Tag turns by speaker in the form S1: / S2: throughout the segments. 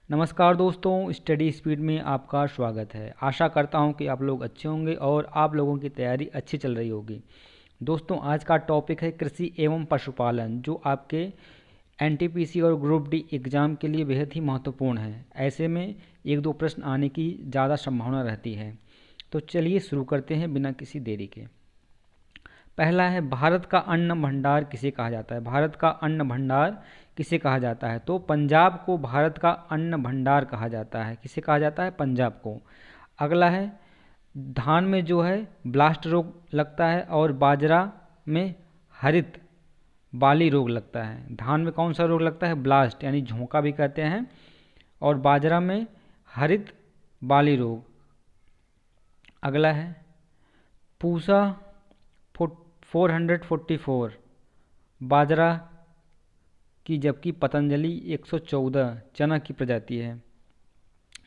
S1: नमस्कार दोस्तों, study speed में आपका स्वागत है। आशा करता हूं कि आप लोग अच्छे होंगे और आप लोगों की तैयारी अच्छी चल रही होगी। दोस्तों, आज का टॉपिक है कृषि एवं पशुपालन, जो आपके एनटीपीसी और ग्रुप डी एग्ज़ाम के लिए बेहद ही महत्वपूर्ण है। ऐसे में एक दो प्रश्न आने की ज़्यादा संभावना रहती है। तो चलिए शुरू करते हैं बिना किसी देरी के। पहला है, भारत का अन्न भंडार किसे कहा जाता है? भारत का अन्न भंडार किसे कहा जाता है? तो पंजाब को भारत का अन्न भंडार कहा जाता है। किसे कहा जाता है? पंजाब को। अगला है, धान में जो है ब्लास्ट रोग लगता है और बाजरा में हरित बाली रोग लगता है। धान में कौन सा रोग लगता है? ब्लास्ट यानी झोंका भी कहते हैं, और बाजरा में हरित बाली रोग। अगला है, पूसा 444 बाजरा की, जबकि पतंजलि 114 चना की प्रजाति है।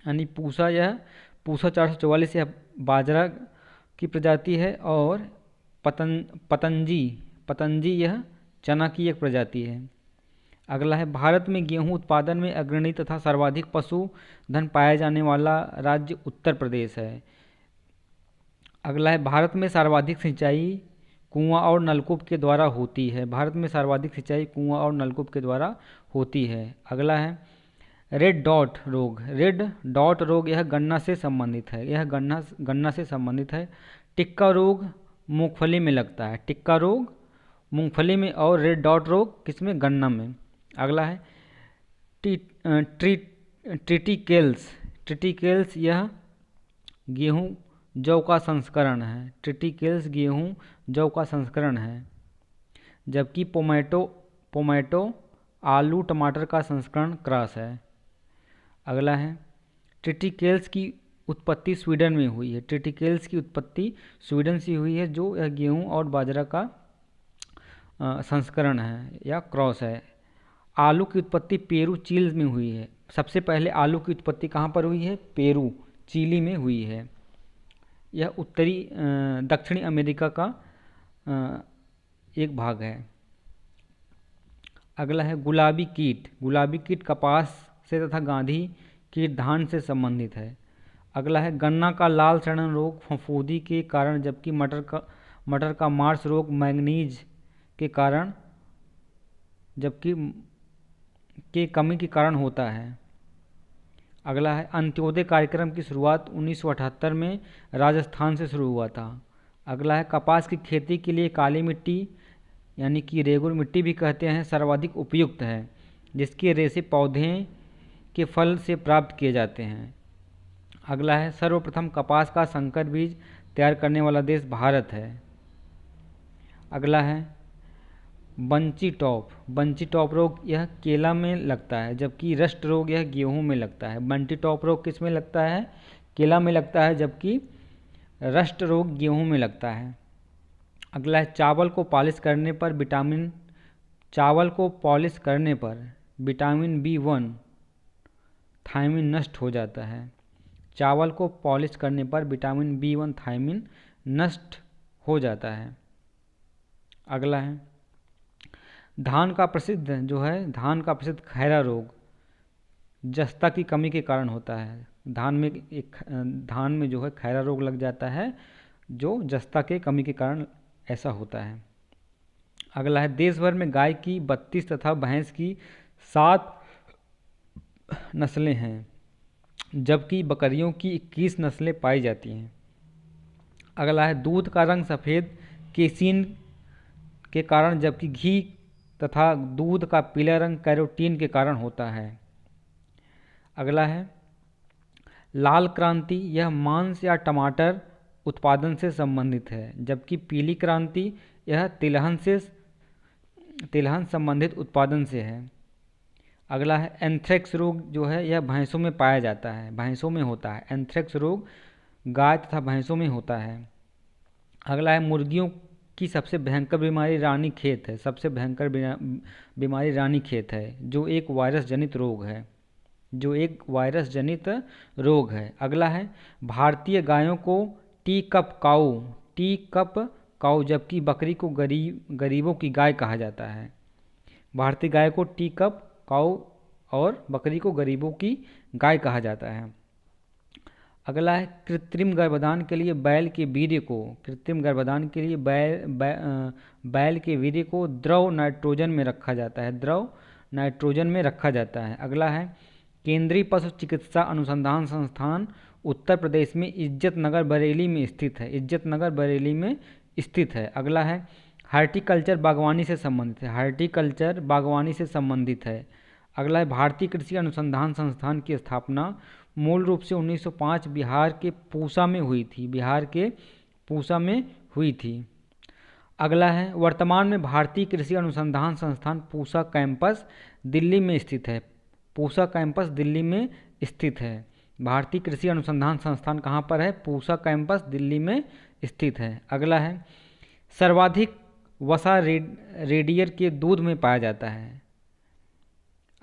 S1: यानी पूसा 444 यह बाजरा की प्रजाति है और पतंजी यह चना की एक प्रजाति है। अगला है, भारत में गेहूं उत्पादन में अग्रणी तथा सर्वाधिक पशुधन पाया जाने वाला राज्य उत्तर प्रदेश है। अगला है, भारत में सर्वाधिक सिंचाई कुआं और नलकूप के द्वारा होती है। भारत में सर्वाधिक सिंचाई कुआं और नलकूप के द्वारा होती है। अगला है, रेड डॉट रोग। रेड डॉट रोग यह गन्ना से संबंधित है। यह गन्ना से संबंधित है। टिक्का रोग मूंगफली में लगता है। टिक्का रोग मूंगफली में और रेड डॉट रोग किसमें? गन्ना में। अगला है, ट्रिटिकेल्स। ट्रिटिकेल्स यह गेहूं जौ का संस्करण है। ट्रिटिकेल्स गेहूं जौ का संस्करण है। जबकि पोमैटो आलू टमाटर का संस्करण क्रॉस है। अगला है, ट्रिटिकेल्स की उत्पत्ति स्वीडन में हुई है। ट्रिटिकेल्स की उत्पत्ति स्वीडन से हुई है, जो यह गेहूं और बाजरा का संस्करण है या क्रॉस है। आलू की उत्पत्ति पेरू चील में हुई है। सबसे पहले आलू की उत्पत्ति कहाँ पर हुई है? पेरू चिली में हुई है। यह दक्षिणी अमेरिका का एक भाग है। अगला है, गुलाबी कीट। गुलाबी कीट कपास से तथा गांधी कीट धान से संबंधित है। अगला है, गन्ना का लाल सड़न रोग फफूंदी के कारण, जबकि मटर का मार्स रोग मैंगनीज के कारण, जबकि के कमी के कारण होता है। अगला है, अंत्योदय कार्यक्रम की शुरुआत 1978 में राजस्थान से शुरू हुआ था। अगला है, कपास की खेती के लिए काली मिट्टी यानी कि रेगुर मिट्टी भी कहते हैं सर्वाधिक उपयुक्त है, जिसके रेशे पौधे के फल से प्राप्त किए जाते हैं। अगला है, सर्वप्रथम कपास का संकर बीज तैयार करने वाला देश भारत है। अगला है, बंची टॉप रोग यह केला में लगता है, जबकि रस्ट रोग यह गेहूं में लगता है। बंटी टॉप रोग किस में लगता है? केला में लगता है, जबकि रस्ट रोग गेहूं में लगता है। अगला है, चावल को पॉलिश करने पर विटामिन B1 थायमिन नष्ट हो जाता है। चावल को पॉलिश करने पर विटामिन B1 थायमिन नष्ट हो जाता है। अगला है, धान का प्रसिद्ध खैरा रोग जस्ता की कमी के कारण होता है। धान में जो है खैरा रोग लग जाता है, जो जस्ता के कमी के कारण ऐसा होता है। अगला है, देश भर में गाय की 32 तथा भैंस की 7 नस्लें हैं, जबकि बकरियों की 21 नस्लें पाई जाती हैं। अगला है, दूध का रंग सफ़ेद केसीन के कारण, जबकि घी तथा दूध का पीला रंग कैरोटीन के कारण होता है। अगला है, लाल क्रांति यह मांस या टमाटर उत्पादन से संबंधित है, जबकि पीली क्रांति यह तिलहन संबंधित उत्पादन से है। अगला है, एंथ्रेक्स रोग जो है यह भैंसों में पाया जाता है, भैंसों में होता है। एंथ्रेक्स रोग गाय तथा भैंसों में होता है। अगला है, मुर्गियों की सबसे भयंकर बीमारी रानीखेत है। सबसे भयंकर बीमारी रानीखेत है, जो एक वायरस जनित रोग है। अगला है, भारतीय गायों को टी कप काऊ, जबकि बकरी को गरीबों की गाय कहा जाता है। भारतीय गाय को टी कप काऊ और बकरी को गरीबों की गाय कहा जाता है। अगला है कृत्रिम गर्भाधान के लिए बैल के वीर्य को, कृत्रिम गर्भाधान के लिए बैल के वीर्य को द्रव नाइट्रोजन में रखा जाता है, द्रव नाइट्रोजन में रखा जाता है। अगला है केंद्रीय पशु चिकित्सा अनुसंधान संस्थान उत्तर प्रदेश में इज्जत नगर बरेली में स्थित है, इज्जत नगर बरेली में स्थित है। अगला है हार्टिकल्चर बागवानी से संबंधित है, हार्टिकल्चर बागवानी से संबंधित है। अगला है भारतीय कृषि अनुसंधान संस्थान की स्थापना मूल रूप से 1905 बिहार के पूसा में हुई थी, बिहार के पूसा में हुई थी। अगला है वर्तमान में भारतीय कृषि अनुसंधान संस्थान पूसा कैंपस दिल्ली में स्थित है, पूसा कैंपस दिल्ली में स्थित है। भारतीय कृषि अनुसंधान संस्थान कहाँ पर है? पूसा कैंपस दिल्ली में स्थित है। अगला है सर्वाधिक वसा रेडियर के दूध में पाया जाता है।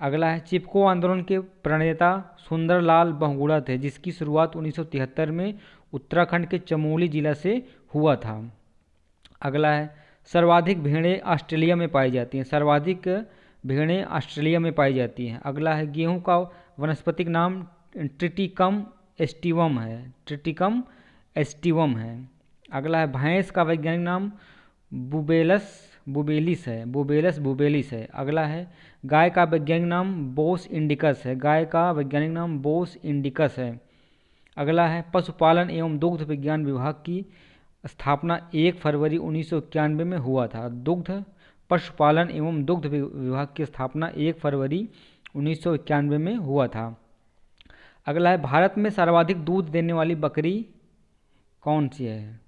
S1: अगला है चिपको आंदोलन के प्रणेता सुंदरलाल बहुगुणा थे, जिसकी शुरुआत 1973 में उत्तराखंड के चमोली जिला से हुआ था। अगला है सर्वाधिक भेड़ें ऑस्ट्रेलिया में पाई जाती हैं, सर्वाधिक भेड़ें ऑस्ट्रेलिया में पाई जाती हैं। अगला है गेहूं का वनस्पतिक नाम ट्रिटिकम एस्टिवम है, ट्रिटिकम एस्टिवम है। अगला है भैंस का वैज्ञानिक नाम बुबेलिस है, बुबेलस बुबेलिस है। अगला है गाय का वैज्ञानिक नाम बोस इंडिकस है, गाय का वैज्ञानिक नाम बोस इंडिकस है। अगला है पशुपालन एवं दुग्ध विज्ञान विभाग की स्थापना 1 फरवरी 1991 में हुआ था। दुग्ध पशुपालन एवं दुग्ध विभाग की स्थापना 1 फरवरी 1991 में हुआ था। अगला है भारत में सर्वाधिक दूध देने वाली बकरी कौन सी है?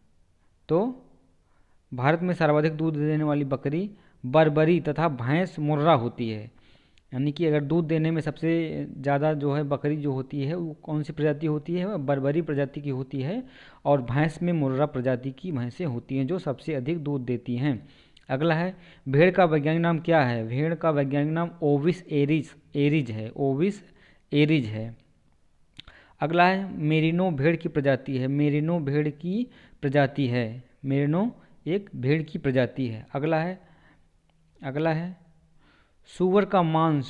S1: तो भारत में सर्वाधिक दूध देने वाली बकरी बर्बरी तथा भैंस मुर्रा होती है। यानी कि अगर दूध देने में सबसे ज़्यादा जो है बकरी जो होती है वो कौन सी प्रजाति होती है? वह बर्बरी प्रजाति की होती है। और भैंस में मुर्रा प्रजाति की भैंसें होती हैं जो सबसे अधिक दूध देती हैं। अगला है भेड़ का वैज्ञानिक नाम क्या है? भेड़ का वैज्ञानिक नाम ओविस एरिज है, ओविस एरिज है। अगला है मेरिनो भेड़ की प्रजाति है, मेरिनो भेड़ की प्रजाति है, मेरिनो एक भेड़ की प्रजाति है। अगला है सूअर का मांस,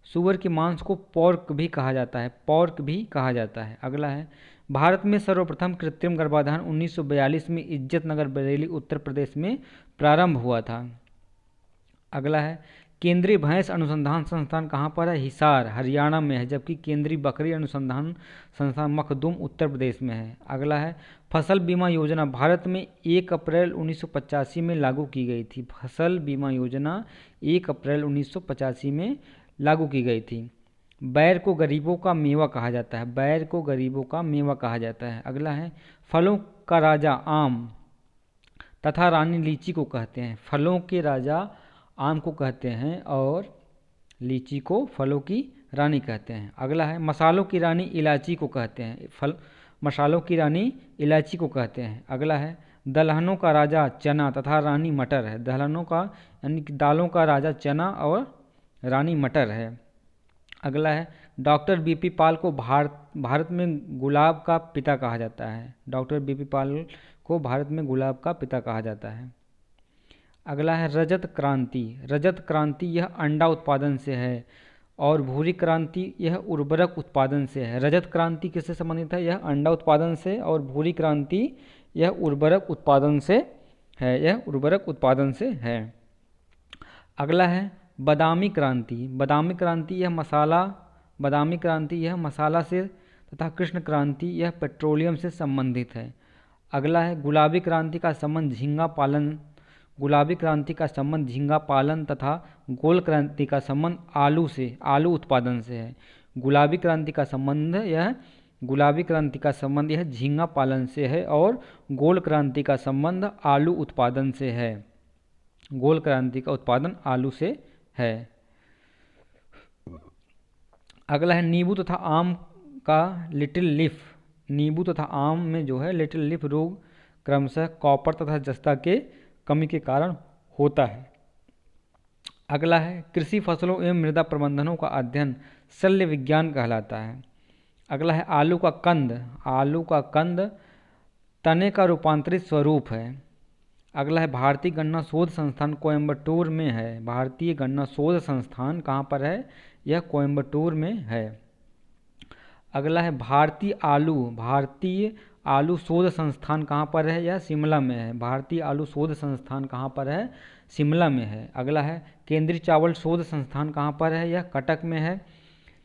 S1: सूअर के मांस को पॉर्क भी कहा जाता है, पॉर्क भी कहा जाता है। अगला है भारत में सर्वप्रथम कृत्रिम गर्भाधान 1942 में इज्जत नगर बरेली उत्तर प्रदेश में प्रारंभ हुआ था। अगला है केंद्रीय भैंस अनुसंधान संस्थान कहाँ पर है? हिसार हरियाणा में है, जबकि केंद्रीय बकरी अनुसंधान संस्थान मखदूम उत्तर प्रदेश में है। अगला है फसल बीमा योजना भारत में 1 अप्रैल 1985 में लागू की गई थी, फसल बीमा योजना 1 अप्रैल 1985 में लागू की गई थी। बैर को गरीबों का मेवा कहा जाता है, बैर को गरीबों का मेवा कहा जाता है। अगला है फलों का राजा आम तथा रानी लीची को कहते हैं, फलों के राजा आम को कहते हैं और लीची को फलों की रानी कहते हैं। अगला है मसालों की रानी इलायची को कहते हैं, मसालों की रानी इलायची को कहते हैं। अगला है दलहनों का राजा चना तथा रानी मटर है, दलहनों का यानी कि दालों का राजा चना और रानी मटर है। अगला है डॉक्टर बीपी पाल को भारत में गुलाब का पिता कहा जाता है, डॉक्टर बीपी पाल को भारत में गुलाब का पिता कहा जाता है। अगला है रजत क्रांति, रजत क्रांति यह अंडा उत्पादन से है और भूरी क्रांति यह उर्वरक उत्पादन से है। रजत क्रांति किससे संबंधित है? यह अंडा उत्पादन से, और भूरी क्रांति यह उर्वरक उत्पादन से है, यह उर्वरक उत्पादन से है। अगला है बादामी क्रांति, बादामी क्रांति यह मसाला से तथा कृष्ण क्रांति यह पेट्रोलियम से संबंधित है। अगला है गुलाबी क्रांति का संबंध झींगा पालन, गुलाबी क्रांति का संबंध झींगा पालन तथा गोल क्रांति का संबंध आलू से, आलू उत्पादन से है। गुलाबी क्रांति का संबंध यह झींगा पालन से है और गोल क्रांति का संबंध आलू उत्पादन से है, गोल क्रांति का उत्पादन आलू से है। अगला है नींबू तथा आम का लिटिल लीफ, नींबू तथा आम में जो है लिटिल लीफ रोग क्रमशः कॉपर तथा जस्ता के कमी के कारण होता है। अगला है कृषि फसलों एवं मृदा प्रबंधनों का अध्ययन शल्य विज्ञान कहलाता है। अगला है आलू का कंद, आलू का कंद तने का रूपांतरित स्वरूप है। अगला है भारतीय गन्ना शोध संस्थान कोयम्बटूर में है, भारतीय गन्ना शोध संस्थान कहाँ पर है? यह कोयम्बटूर में है। अगला है भारतीय आलू शोध संस्थान कहाँ पर है? यह शिमला में है। भारतीय आलू शोध संस्थान कहाँ पर है? शिमला में है। अगला है केंद्रीय चावल शोध संस्थान कहाँ पर है? यह कटक में है।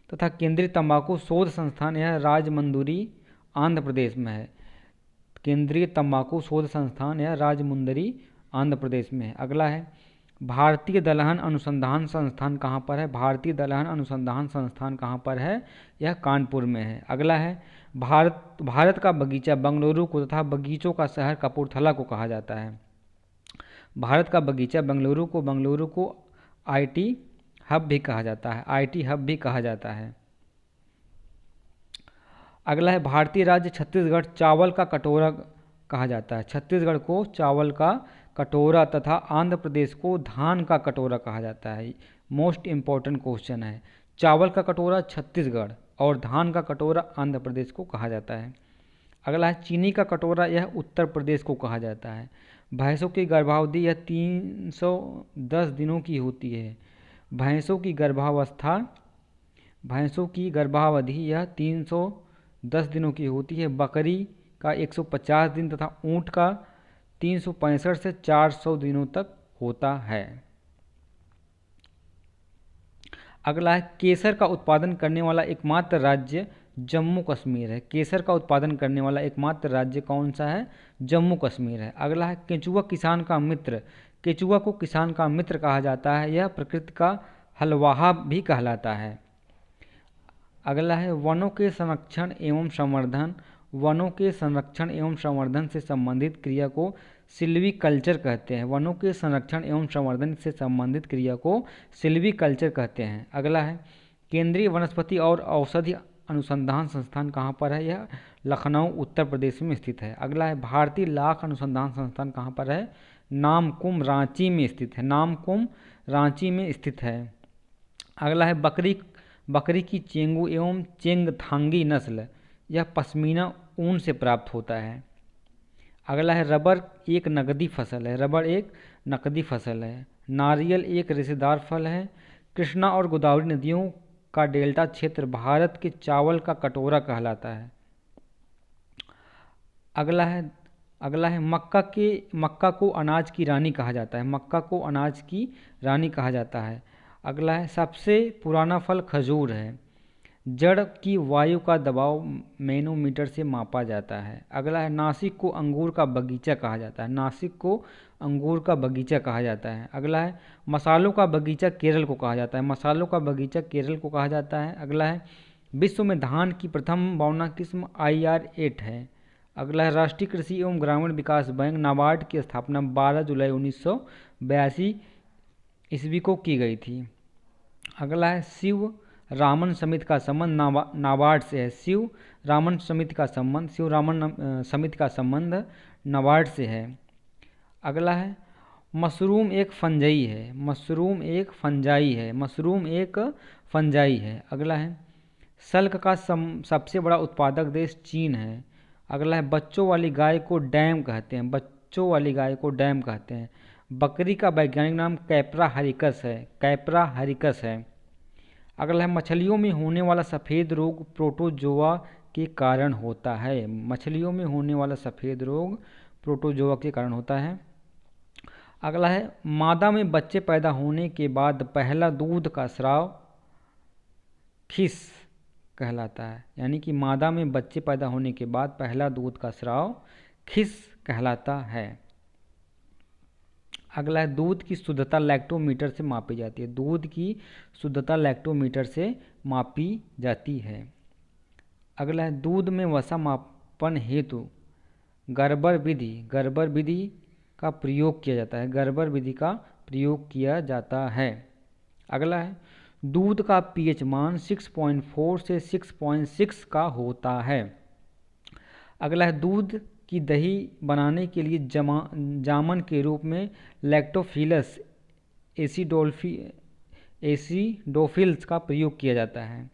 S1: तथा केंद्रीय तंबाकू शोध संस्थान यह राजमुंदरी आंध्र प्रदेश में है। केंद्रीय तंबाकू शोध संस्थान यह राजमुंदरी आंध्र प्रदेश में है। अगला है भारतीय दलहन अनुसंधान संस्थान कहाँ पर है? भारतीय दलहन अनुसंधान संस्थान कहाँ पर है? यह कानपुर में है। अगला है भारत का बगीचा बेंगलुरु को तथा बगीचों का शहर कपूरथला को कहा जाता है। भारत का बगीचा बेंगलुरु को आईटी हब भी कहा जाता है। आईटी हब भी कहा जाता है। अगला है भारतीय राज्य छत्तीसगढ़ चावल का कटोरा कहा जाता है। छत्तीसगढ़ को चावल का कटोरा तथा आंध्र प्रदेश को धान का कटोरा कहा जाता है। मोस्ट इम्पॉर्टेंट क्वेश्चन है। चावल का कटोरा छत्तीसगढ़ और धान का कटोरा आंध्र प्रदेश को कहा जाता है। अगला है चीनी का कटोरा यह उत्तर प्रदेश को कहा जाता है। भैंसों की गर्भावधि यह 310 दिनों की होती है। भैंसों की गर्भावधि यह 310 दिनों की होती है। बकरी का 150 दिन तथा ऊंट का 365 से 400 दिनों तक होता है। अगला है केसर का उत्पादन करने वाला एकमात्र राज्य जम्मू कश्मीर है। केसर का उत्पादन करने वाला एकमात्र राज्य कौन सा है? जम्मू कश्मीर है। अगला है केंचुआ किसान का मित्र। केंचुआ को किसान का मित्र कहा जाता है। यह प्रकृति का हलवाहा भी कहलाता है। अगला है वनों के संरक्षण एवं संवर्धन से संबंधित क्रिया को सिल्वीकल्चर कहते हैं। वनों के संरक्षण एवं संवर्धन से संबंधित क्रिया को सिल्वीकल्चर कहते हैं। अगला है केंद्रीय वनस्पति और औषधि अनुसंधान संस्थान कहाँ पर है? यह लखनऊ उत्तर प्रदेश में स्थित है। अगला है भारतीय लाख अनुसंधान संस्थान कहाँ पर है? नामकुम रांची में स्थित है। अगला है बकरी की चेंगू एवं चेंगथांगी नस्ल यह पश्मीना ऊन से प्राप्त होता है। अगला है रबर एक नकदी फसल है। नारियल एक रेशेदार फल है। कृष्णा और गोदावरी नदियों का डेल्टा क्षेत्र भारत के चावल का कटोरा कहलाता है। अगला है मक्का को अनाज की रानी कहा जाता है। अगला है सबसे पुराना फल खजूर है। जड़ की वायु का दबाव मैनोमीटर से मापा जाता है। अगला है नासिक को अंगूर का बगीचा कहा जाता है। अगला है मसालों का बगीचा केरल को कहा जाता है। अगला है विश्व में धान की प्रथम बौना किस्म IR8 है। अगला है राष्ट्रीय कृषि एवं ग्रामीण विकास बैंक नाबार्ड की स्थापना 12 जुलाई 1982 ईस्वी को की गई थी। अगला है शिव रामन समिति का संबंध नाबार्ड से है। शिव रामन समिति का संबंध नाबार्ड से है। अगला है मशरूम एक फंजाई है। अगला है सल्क का सबसे बड़ा उत्पादक देश चीन है। अगला है बच्चों वाली गाय को डैम कहते हैं। बकरी का वैज्ञानिक नाम कैप्रा हरिकस है। अगला है मछलियों में होने वाला सफ़ेद रोग प्रोटोजोआ के कारण होता है। अगला है मादा में बच्चे पैदा होने के बाद पहला दूध का स्राव खिस कहलाता है। यानी कि मादा में बच्चे पैदा होने के बाद पहला दूध का स्राव खिस कहलाता है। अगला है दूध की शुद्धता लैक्टोमीटर से मापी जाती है। अगला है दूध में वसा मापन हेतु गर्बर विधि का प्रयोग किया जाता है। अगला है दूध का pH मान 6.4 से 6.6 का होता है। अगला है दूध की दही बनाने के लिए जामन के रूप में लैक्टोफिलस एसिडोफिल्स का प्रयोग किया जाता है।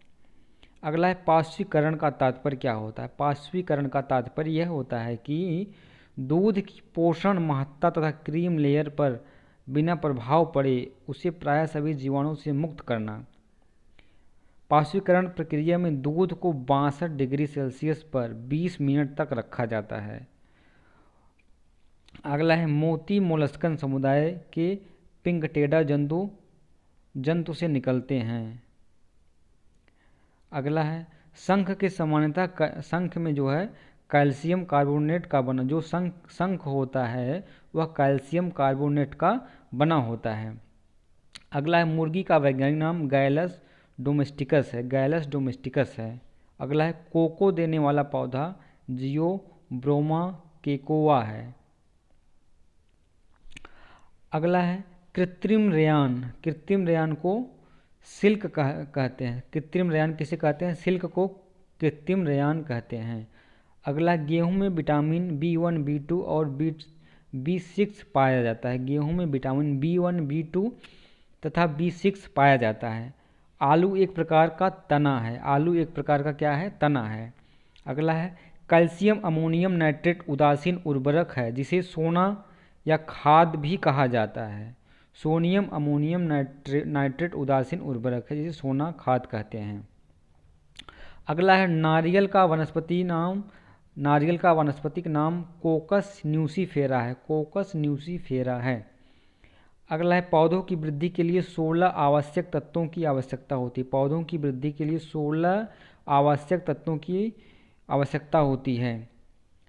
S1: अगला है पाश्चुरीकरण का तात्पर्य क्या होता है? पाश्चुरीकरण का तात्पर्य यह होता है कि दूध की पोषण महत्ता तथा क्रीम लेयर पर बिना प्रभाव पड़े उसे प्रायः सभी जीवाणु से मुक्त करना। पार्श्वीकरण प्रक्रिया में दूध को 62 डिग्री सेल्सियस पर 20 मिनट तक रखा जाता है। अगला है मोती मोलस्कन समुदाय के पिंगटेडा जंतु से निकलते हैं। अगला है शंख के सामान्यतः शंख में जो है कैल्शियम कार्बोनेट का बना, जो शंख होता है वह कैल्शियम कार्बोनेट का बना होता है। अगला है मुर्गी का वैज्ञानिक नाम गैलस डोमेस्टिकस है, गैलस डोमेस्टिकस है। अगला है कोको देने वाला पौधा जियोब्रोमा केकोआ है। अगला है कृत्रिम रेयान, कृत्रिम रेयान को सिल्क कहते हैं। कृत्रिम रेयान किसे कहते हैं? सिल्क को कृत्रिम रेयान कहते हैं। अगला गेहूं में विटामिन B1 B2 और B6 पाया जाता है। गेहूं में विटामिन B1 B2 तथा B6 पाया जाता है। आलू एक प्रकार का तना है, आलू एक प्रकार का क्या है? तना है। अगला है कैल्शियम अमोनियम नाइट्रेट उदासीन उर्वरक है जिसे सोना या खाद भी कहा जाता है। सोनियम अमोनियम नाइट्रेट उदासीन उर्वरक है जिसे सोना खाद कहते हैं। अगला है नारियल का वानस्पतिक नाम कोकस न्यूसीफेरा है, कोकस न्यूसीफेरा है। अगला है पौधों की वृद्धि के लिए 16 आवश्यक तत्वों की आवश्यकता होती है। पौधों की वृद्धि के लिए 16 आवश्यक तत्वों की आवश्यकता होती है।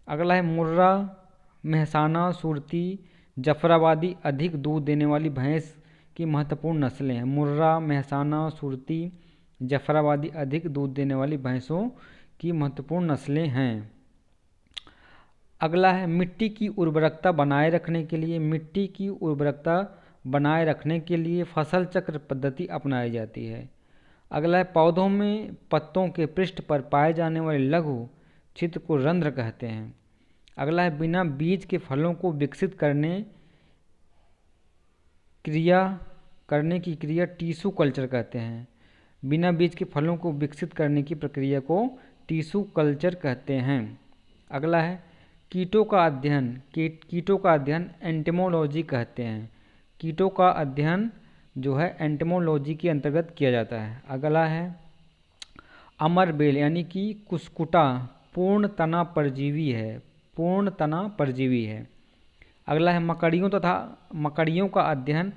S1: अगला है मुर्रा, मेहसाना, सुरती, जफराबादी अधिक दूध देने वाली भैंस की महत्वपूर्ण नस्लें हैं। मुर्रा, मेहसाना, सुरती, जफराबादी अधिक दूध देने वाली भैंसों की महत्वपूर्ण नस्लें हैं। अगला है मिट्टी की उर्वरकता बनाए रखने के लिए फसल चक्र पद्धति अपनाई जाती है। अगला है पौधों में पत्तों के पृष्ठ पर पाए जाने वाले लघु छिद्र को रंध्र कहते हैं। अगला है बिना बीज के फलों को विकसित करने की क्रिया टिश्यू कल्चर कहते हैं। बिना बीज के फलों को विकसित करने की प्रक्रिया को टिश्यू कल्चर कहते हैं। अगला है कीटों का अध्ययन एंटेमोलॉजी कहते हैं। कीटों का अध्ययन जो है एंटेमोलॉजी के अंतर्गत किया जाता है। अगला है अमरबेल यानी कि कुस्कुटा पूर्ण तना परजीवी है। अगला है मकड़ियों का अध्ययन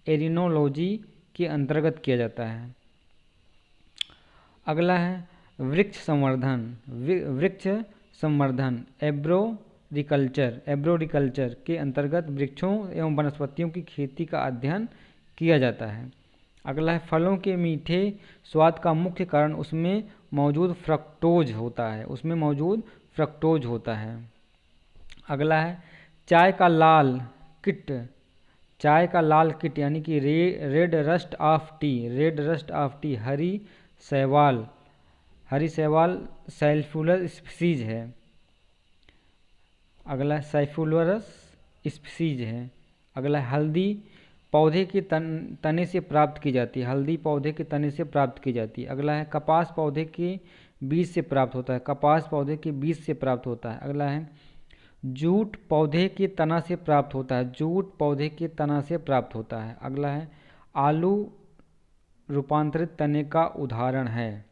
S1: एरिनोलॉजी के अंतर्गत किया जाता है। अगला है वृक्ष संवर्धन एब्रोरिकल्चर के अंतर्गत वृक्षों एवं वनस्पतियों की खेती का अध्ययन किया जाता है। अगला है फलों के मीठे स्वाद का मुख्य कारण उसमें मौजूद फ्रक्टोज होता है। अगला है चाय का लाल किट यानी कि रेड रस्ट ऑफ टी हरी शैवाल सल्फ्यूरस स्पीसीज है। अगला सल्फ्यूरस स्पीसीज है। अगला हल्दी पौधे के तने से प्राप्त की जाती है। अगला है कपास पौधे के बीज से प्राप्त होता है। अगला है जूट पौधे के तना से प्राप्त होता है। अगला है आलू रूपांतरित तने का उदाहरण है।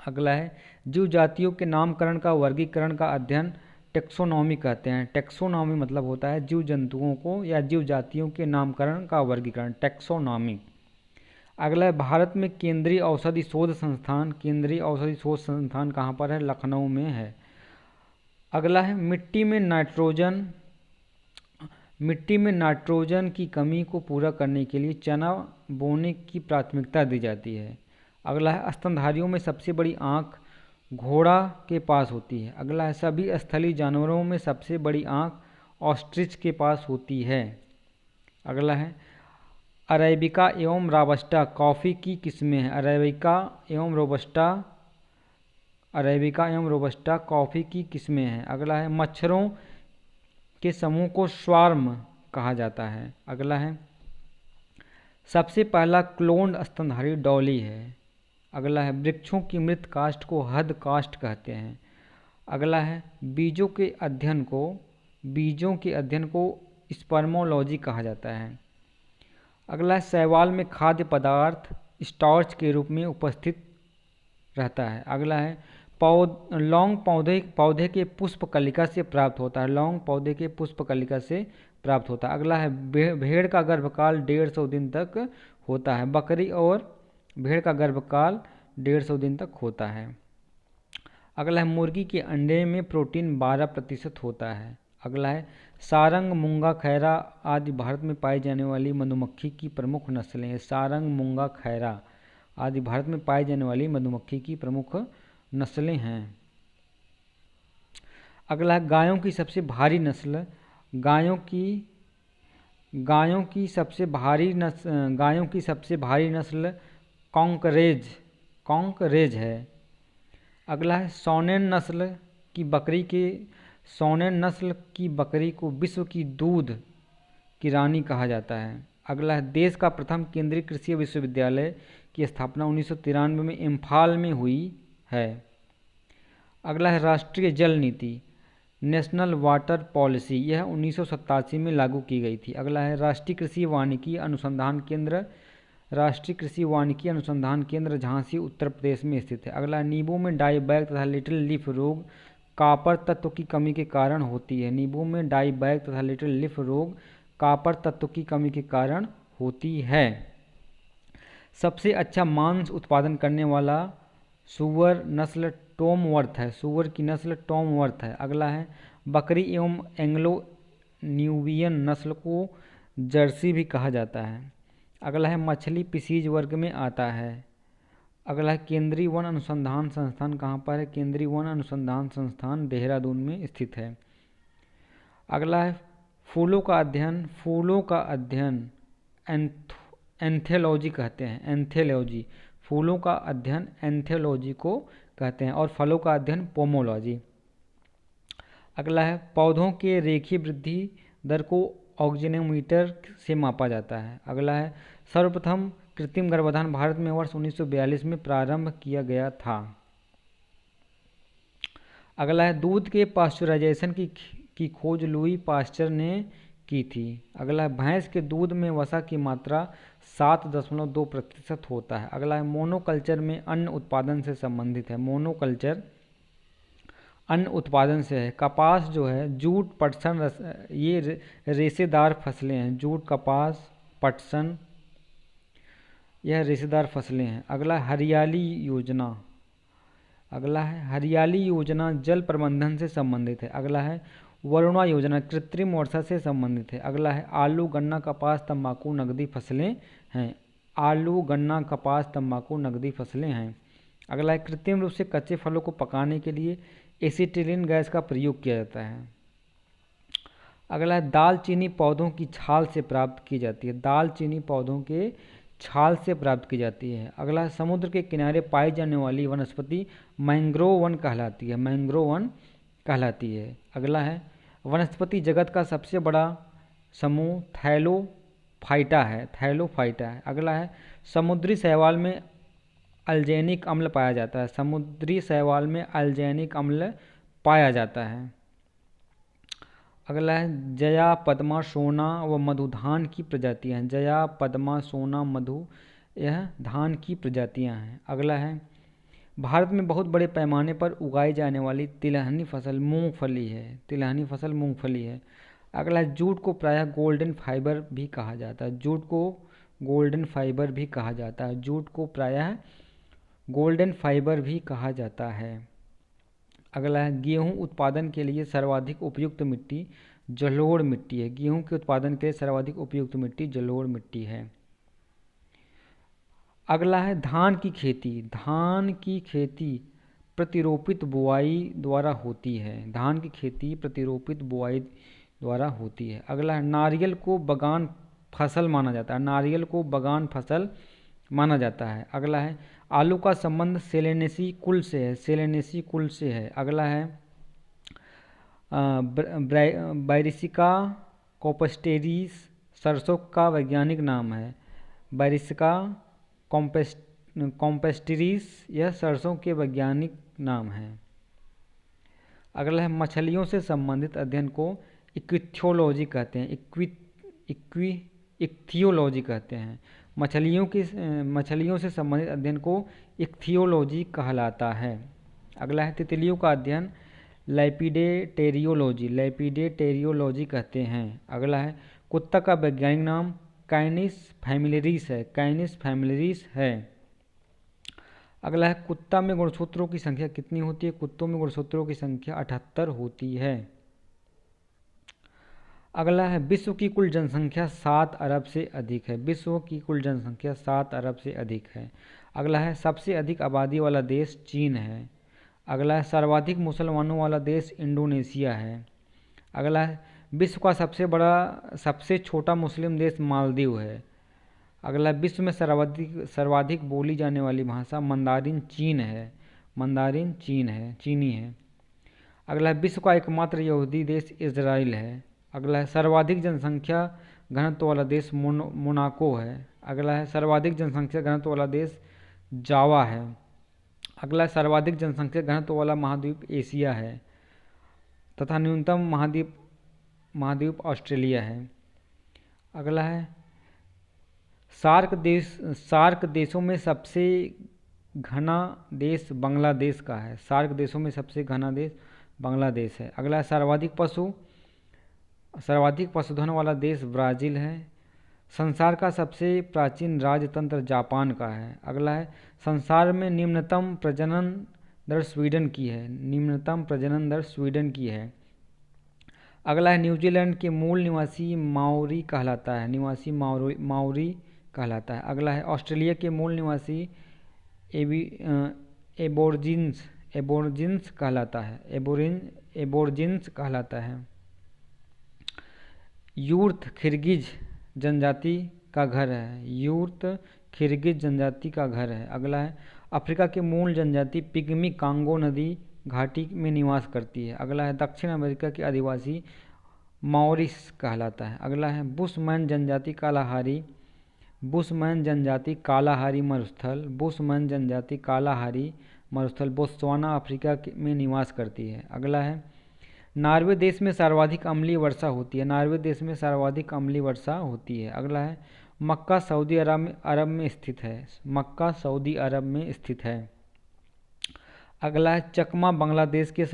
S1: अगला है जीव जातियों के नामकरण का वर्गीकरण का अध्ययन टेक्सोनॉमी कहते हैं। टेक्सोनॉमी मतलब होता है जीव जंतुओं को या जीव जातियों के नामकरण का वर्गीकरण, टेक्सोनॉमी। अगला है भारत में केंद्रीय औषधि शोध संस्थान कहाँ पर है? लखनऊ में है। अगला है मिट्टी में नाइट्रोजन की कमी को पूरा करने के लिए चना बोने की प्राथमिकता दी जाती है। अगला है स्तनधारियों में सबसे बड़ी आँख घोड़ा के पास होती है। अगला है सभी स्थलीय जानवरों में सबसे बड़ी आँख ऑस्ट्रिच के पास होती है। अगला है अरेबिका एवं रोबस्टा कॉफ़ी की किस्में हैं। अरेबिका एवं रोबस्टा कॉफ़ी की किस्में हैं। अगला है मच्छरों के समूह को स्वार्म कहा जाता है। अगला है सबसे पहला क्लोन्ड स्तनधारी डॉली है। अगला है वृक्षों की मृत काष्ठ को हद काष्ठ कहते हैं। अगला है बीजों के अध्ययन को स्पर्मोलॉजी कहा जाता है। अगला है शैवाल में खाद्य पदार्थ स्टार्च के रूप में उपस्थित रहता है। अगला है लौंग पौधे के पुष्प कलिका से प्राप्त होता है। लौंग पौधे के पुष्प कलिका से प्राप्त होता है। अगला है भेड़ का गर्भकाल 150 दिन तक होता है। बकरी और भेड़ का गर्भकाल 150 दिन तक होता है। अगला है मुर्गी के अंडे में प्रोटीन 12% होता है। अगला है सारंग, मूंगा, खैरा आदि भारत में पाई जाने वाली मधुमक्खी की प्रमुख नस्लें हैं। सारंग, मूंगा, खैरा आदि भारत में पाई जाने वाली मधुमक्खी की प्रमुख नस्लें हैं। अगला है गायों की सबसे भारी नस्ल। गायों की सबसे भारी नस्ल कॉन्करेज है। अगला है सौनेन नस्ल की बकरी को विश्व की दूध की रानी कहा जाता है। अगला है देश का प्रथम केंद्रीय कृषि विश्वविद्यालय की स्थापना 1993 में इम्फाल में हुई है। अगला है राष्ट्रीय जल नीति, नेशनल वाटर पॉलिसी, यह 1987 में लागू की गई थी। अगला है राष्ट्रीय कृषि वानिकी अनुसंधान केंद्र झांसी उत्तर प्रदेश में स्थित है। अगला नींबू में डाईबैक तथा लिटिल लीफ रोग कॉपर तत्व की कमी के कारण होती है। नींबू में डाईबैक तथा लिटिल लीफ रोग कॉपर तत्व की कमी के कारण होती है। सबसे अच्छा मांस उत्पादन करने वाला सुअर नस्ल टॉमवर्थ है। सुअर की नस्ल टॉमवर्थ है। अगला है बकरी एवं एंग्लो न्यूबियन नस्ल को जर्सी भी कहा जाता है। अगला है मछली पिसीज वर्ग में आता है। अगला है केंद्रीय वन अनुसंधान संस्थान कहाँ पर है? केंद्रीय वन अनुसंधान संस्थान देहरादून में स्थित है। अगला है फूलों का अध्ययन एंथेलॉजी कहते हैं। एंथेलॉजी, फूलों का अध्ययन एंथेलॉजी को कहते हैं और फलों का अध्ययन पोमोलॉजी। अगला है पौधों के रेखीय वृद्धि दर को ऑक्सीजनोमीटर से मापा जाता है। अगला है सर्वप्रथम कृत्रिम गर्भाधान भारत में वर्ष 1942 में प्रारंभ किया गया था। अगला है दूध के पाश्चराइजेशन की खोज लुई पाश्चर ने की थी। अगला है भैंस के दूध में वसा की मात्रा 7.2% होता है। अगला है मोनोकल्चर में अन्न उत्पादन से संबंधित है। मोनोकल्चर अन्न उत्पादन से है। कपास जो है जूट, पटसन, ये रेशेदार फसलें हैं। जूट, कपास, पटसन, यह रेशेदार फसलें हैं। अगला हरियाली योजना जल प्रबंधन से संबंधित है। अगला है वरुणा योजना कृत्रिम वर्षा से संबंधित है। अगला है आलू, गन्ना, कपास, तंबाकू नकदी फसलें हैं। आलू, गन्ना, कपास, तंबाकू नकदी फसलें हैं। अगला है कृत्रिम रूप से कच्चे फलों को पकाने के लिए एसिटिलीन गैस का प्रयोग किया जाता है। अगला है दालचीनी पौधों की छाल से प्राप्त की जाती है। दालचीनी पौधों के छाल से प्राप्त की जाती है। अगला है समुद्र के किनारे पाई जाने वाली वनस्पति मैंग्रोव वन कहलाती है। मैंग्रोव वन कहलाती है। अगला है वनस्पति जगत का सबसे बड़ा समूह थैलोफाइटा है। थैलोफाइटा है। अगला है समुद्री शैवाल में अल्जेनिक अम्ल पाया जाता है। समुद्री शैवाल में अल्जेनिक अम्ल पाया जाता है। अगला है जया, पद्मा, सोना व मधु धान की प्रजातियां हैं। जया, पद्मा, सोना, मधु यह धान की प्रजातियां हैं। अगला है भारत में बहुत बड़े पैमाने पर उगाई जाने वाली तिलहनी फसल मूंगफली है। तिलहनी फसल मूंगफली है। अगला है जूट को प्रायः गोल्डन फाइबर भी कहा जाता है। जूट को गोल्डन फाइबर भी कहा जाता है। जूट को प्रायः गोल्डन फाइबर भी कहा जाता है। अगला है गेहूं उत्पादन के लिए सर्वाधिक उपयुक्त मिट्टी जलोढ़ मिट्टी है। गेहूं के उत्पादन के लिए सर्वाधिक उपयुक्त मिट्टी जलोढ़ मिट्टी है। अगला है धान की खेती। धान की खेती प्रतिरोपित बुआई द्वारा होती है। धान की खेती प्रतिरोपित बुआई द्वारा होती है। अगला है नारियल को बगान फसल माना जाता है। नारियल को बगान फसल माना जाता है। अगला है आलू का संबंध सेलेनेसी कुल से है। सेलेनेसी कुल से है। अगला है ब्रासिका कॉम्पेस्टेरिस सरसों का वैज्ञानिक नाम है। ब्रासिका कॉम्पेस्टेरिस यह सरसों के वैज्ञानिक नाम है। अगला है मछलियों से संबंधित अध्ययन को इक्विथोलॉजी कहते हैं। इक्थियोलॉजी कहते हैं। मछलियों से संबंधित अध्ययन को इक्थियोलॉजी कहलाता है। अगला है तितलियों का अध्ययन लैपिडेटेरियोलॉजी कहते हैं। अगला है कुत्ता का वैज्ञानिक नाम कैनिस फैमिलियरिस है। अगला है कुत्ता में गुणसूत्रों की संख्या कितनी होती है? कुत्तों में गुणसूत्रों की संख्या 78 होती है। अगला है विश्व की कुल जनसंख्या 7 अरब से अधिक है। विश्व की कुल जनसंख्या 7 अरब से अधिक है। अगला है सबसे अधिक आबादी वाला देश चीन है। अगला है सर्वाधिक मुसलमानों वाला देश इंडोनेशिया है। अगला है विश्व का सबसे छोटा मुस्लिम देश मालदीव है। अगला विश्व में सर्वाधिक बोली जाने वाली भाषा मंदारिन चीनी है। अगला विश्व का एकमात्र यहूदी देश इजराइल है। अगला है सर्वाधिक जनसंख्या घनत्व वाला देश मोनाको है। अगला है सर्वाधिक जनसंख्या घनत्व वाला देश जावा है। अगला सर्वाधिक जनसंख्या घनत्व वाला महाद्वीप एशिया है तथा न्यूनतम महाद्वीप ऑस्ट्रेलिया है। अगला है सार्क देशों में सबसे घना देश बांग्लादेश का है। सार्क देशों में सबसे घना देश बांग्लादेश है। अगला सर्वाधिक पशुधन वाला देश ब्राज़ील है। संसार का सबसे प्राचीन राजतंत्र जापान का है। अगला है संसार में निम्नतम प्रजनन दर स्वीडन की है। अगला है न्यूजीलैंड के मूल निवासी माओरी कहलाता है। अगला है ऑस्ट्रेलिया के मूल निवासी एबोर्जिन्स कहलाता है। यूर्त खिरगिज जनजाति का घर है। अगला है अफ्रीका की मूल जनजाति पिग्मी कांगो नदी घाटी में निवास करती है। अगला है दक्षिण अमेरिका के आदिवासी माओरिस कहलाता है। अगला है बुशमैन जनजाति कालाहारी मरुस्थल बोत्सवाना अफ्रीका में निवास करती है। अगला है नॉर्वे देश में सर्वाधिक अम्लीय वर्षा होती है। अगला है मक्का सऊदी अरब में स्थित है। अगला है चकमा बांग्लादेश के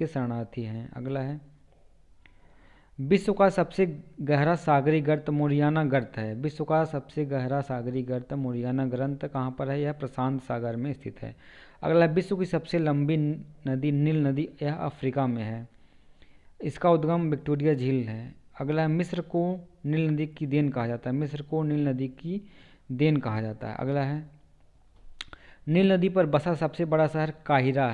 S1: शरणार्थी हैं। अगला है विश्व का सबसे गहरा सागरी गर्त मोरियाना गर्त है। कहाँ पर है? यह प्रशांत सागर में स्थित है। अगला विश्व की सबसे लंबी नदी नील नदी, यह अफ्रीका में है। इसका उद्गम विक्टोरिया झील है। अगला मिस्र को नील नदी की देन कहा जाता है। अगला है नील नदी पर बसा सबसे बड़ा शहर काहिरा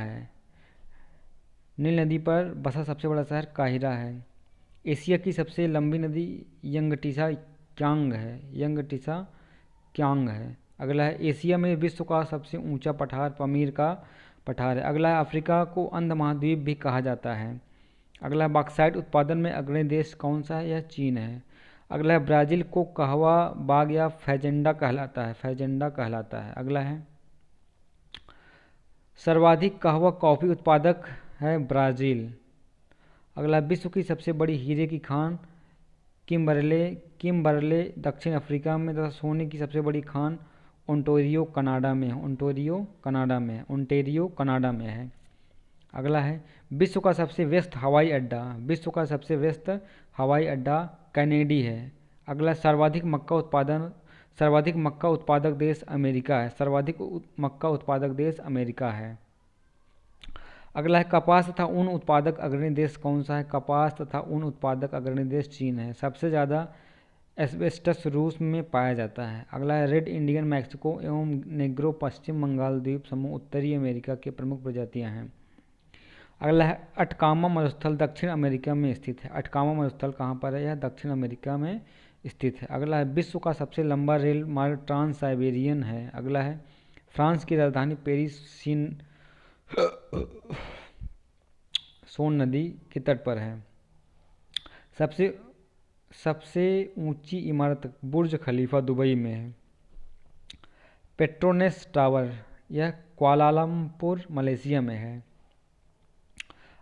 S1: है। एशिया की सबसे लंबी नदी यंगटीसा क्यांग है। अगला है एशिया में विश्व का सबसे ऊंचा पठार पमीर का पठार है। अगला है अफ्रीका को अंध महाद्वीप भी कहा जाता है। अगला बॉक्साइट उत्पादन में अग्रणी देश कौन सा है? यह चीन है। अगला है ब्राज़ील को कहवा बाग या फैजेंडा कहलाता है। अगला है सर्वाधिक कहवा कॉफ़ी उत्पादक है ब्राज़ील। अगला विश्व की सबसे बड़ी हीरे की खान किम्बरले दक्षिण अफ्रीका में तथा सोने की सबसे बड़ी खान ओंटारियो कनाडा में है। अगला है विश्व का सबसे व्यस्त हवाई अड्डा कैनेडी है। अगला सर्वाधिक मक्का उत्पादक देश अमेरिका है। अगला है कपास तथा ऊन उत्पादक अग्रणी देश कौन सा है? चीन है। सबसे ज़्यादा एस्बेस्टस रूस में पाया जाता है। अगला है रेड इंडियन मैक्सिको एवं नेग्रो पश्चिम बंगाल द्वीप समूह उत्तरी अमेरिका के प्रमुख प्रजातियां हैं। अगला है अटकामा मरुस्थल दक्षिण अमेरिका में स्थित है। अटकामा मरुस्थल कहाँ पर है? यह दक्षिण अमेरिका में स्थित है। अगला है विश्व का सबसे लंबा रेल मार्ग ट्रांस साइबेरियन है। अगला है फ्रांस की राजधानी पेरिस सोन नदी के तट पर है। सबसे ऊंची इमारत बुर्ज खलीफा दुबई में है। पेट्रोनेस टावर यह कुआलालंपुर मलेशिया में है।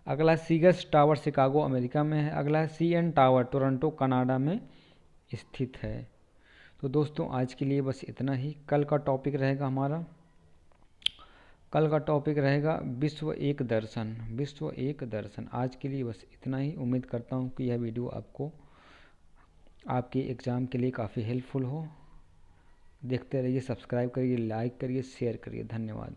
S1: अगला सीगस टावर शिकागो अमेरिका में है। अगला है CN टावर टोरंटो कनाडा में स्थित है। तो दोस्तों आज के लिए बस इतना ही। कल का टॉपिक रहेगा हमारा, कल का टॉपिक रहेगा विश्व एक दर्शन, विश्व एक दर्शन। आज के लिए बस इतना ही। उम्मीद करता हूँ कि यह वीडियो आपको आपके एग्ज़ाम के लिए काफ़ी हेल्पफुल हो। देखते रहिए, सब्सक्राइब करिए, लाइक करिए, शेयर करिए। धन्यवाद।